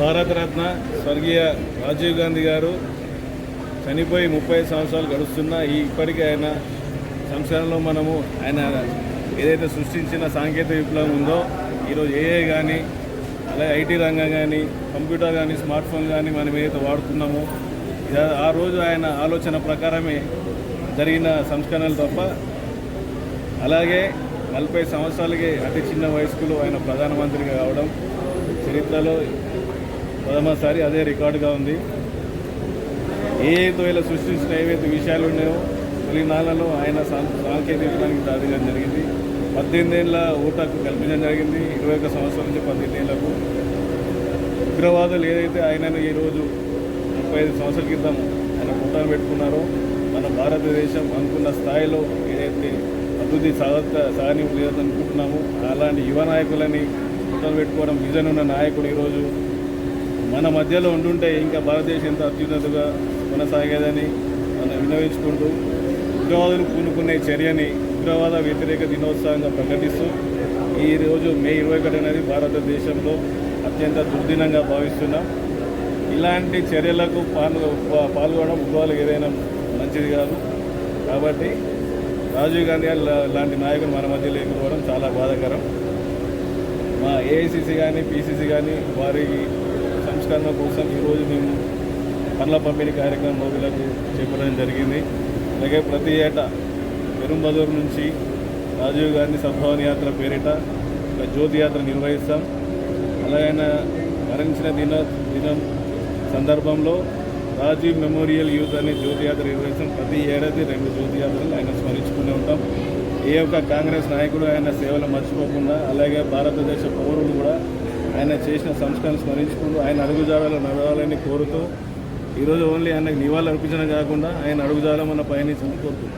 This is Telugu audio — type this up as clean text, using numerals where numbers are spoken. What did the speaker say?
భారతరత్న స్వర్గీయ రాజీవ్ గాంధీ గారు చనిపోయి 30 సంవత్సరాలు గడుస్తున్నా ఇప్పటికీ ఆయన సంవత్సరంలో మనము ఆయన ఏదైతే సృష్టించిన సాంకేతిక విప్లవం ఉందో ఈరోజు ఏఐ కానీ అలాగే ఐటీ రంగం కానీ కంప్యూటర్ కానీ స్మార్ట్ ఫోన్ కానీ మనం ఏదైతే వాడుతున్నామో ఆ రోజు ఆయన ఆలోచన ప్రకారమే జరిగిన సంస్కరణలు తప్ప అలాగే 40 సంవత్సరాలకి అతి చిన్న వయస్కులో ఆయన ప్రధానమంత్రిగా కావడం చరిత్రలో ప్రథమసారి అదే రికార్డుగా ఉంది. ఏదైతే ఇలా సృష్టించిన ఏవైతే విషయాలు ఉన్నాయో తొలినాళ్లలో ఆయన సాంకేతికానికి దాదించడం జరిగింది. 18 ఏళ్ళ ఓటకు కల్పించడం జరిగింది. 21 సంవత్సరాల నుంచి 18 ఏళ్లకు ఉగ్రవాదులు ఏదైతే ఆయనను ఈరోజు 35 సంవత్సరాల క్రితం ఆయన పుట్టాను పెట్టుకున్నారో మన భారతదేశం అనుకున్న స్థాయిలో ఏదైతే అభివృద్ధి సాగని లేదనుకుంటున్నాము అలాంటి యువ నాయకులని పుట్టాను పెట్టుకోవడం విజన్ ఉన్న నాయకుడు ఈరోజు మన మధ్యలో ఉండుంటే ఇంకా భారతదేశం ఎంత అత్యున్నతగా కొనసాగేదని మనం విన్నవించుకుంటూ ఉగ్రవాదులు పూనుకునే చర్యని ఉగ్రవాద వ్యతిరేక దినోత్సవంగా ప్రకటిస్తూ ఈరోజు మే 21 అనేది భారతదేశంలో అత్యంత దుర్దినంగా భావిస్తున్నాం. ఇలాంటి చర్యలకు పాల్గొనడం ఉగ్రవాదులకు ఏదైనా మంచిది కాదు. కాబట్టి రాజీవ్ గాంధీ గారు లాంటి నాయకులు మన మధ్య లేకపోవడం చాలా బాధాకరం. మా ఏఐసిసి కానీ పిసిసి కానీ వారి సంస్కరణ కోసం ఈరోజు మేము పండ్ల పంపిణీ కార్యక్రమం వీళ్ళకు చేపట్టడం జరిగింది. అలాగే ప్రతి ఏటా పెరుంబదూరు నుంచి రాజీవ్ గాంధీ సద్భావన యాత్ర పేరిట ఒక జ్యోతి యాత్ర నిర్వహిస్తాం. అలాగే మరణించిన దినం సందర్భంలో రాజీవ్ మెమోరియల్ యూత్ అనే జ్యోతి యాత్ర నిర్వహిస్తాం. ప్రతి ఏడాది 2 జ్యోతి యాత్రలు ఆయన స్మరించుకునే ఉంటాం. ఏ ఒక్క కాంగ్రెస్ నాయకుడు ఆయన సేవలు మర్చిపోకుండా అలాగే భారతదేశ పౌరులు కూడా ఆయన చేసిన సంస్కరణ స్మరించుకుంటూ ఆయన అడుగుజాడలు నడవాలని కోరుతూ ఈరోజు ఓన్లీ ఆయనకు నివాళులు అర్పించడం కాకుండా ఆయన అడుగుజాడలు మన పయనించాలని కోరుతున్నాం.